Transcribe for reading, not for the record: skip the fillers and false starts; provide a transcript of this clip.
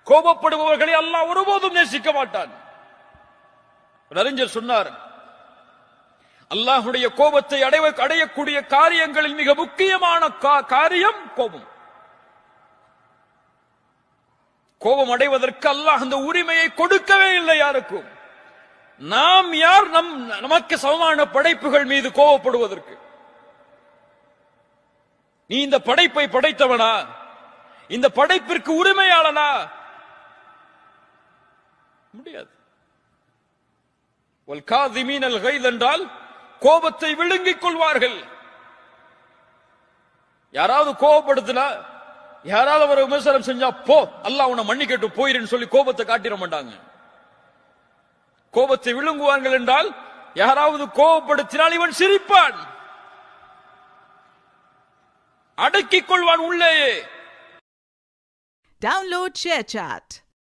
கோபப்படுபவர்களை அல்லாஹ் ஒருபோதும் நேசிக்க மாட்டான். அறிஞர் சொன்னார், அல்லாஹ்வுடைய கோபத்தை அடையக்கூடிய காரியங்களில் மிக முக்கியமான காரியம் கோபம். கோபம் அடைவதற்கு அல்லாஹ் அந்த உரிமையை கொடுக்கவே இல்லை யாருக்கும். நாம் யார் நமக்கு சமமான படைப்புகள் மீது கோபப்படுவதற்கு? நீ இந்த படைப்பை படைத்தவனா? இந்த படைப்பிற்கு உரிமையாளனா? முடியாது. வல் காதிமீனல் கைத் என்றால் கோபத்தை விழுங்கிக் கொள்வார்கள். யாராவது கோபப்படுத்தினா, யாராவது ஒரு விமர்சனம் செஞ்சா போ அல்லாஹ் உன்னை மன்னிக்கட்டும் போயிருன்னு சொல்லி கோபத்தை காட்டிட மாட்டாங்க. கோபத்தை விழுங்குவார்கள் என்றால் யாராவது கோபப்படுத்தினால் இவன் சிரிப்பான், அடக்கிக் கொள்வான் உள்ளேயே. Download ShareChat.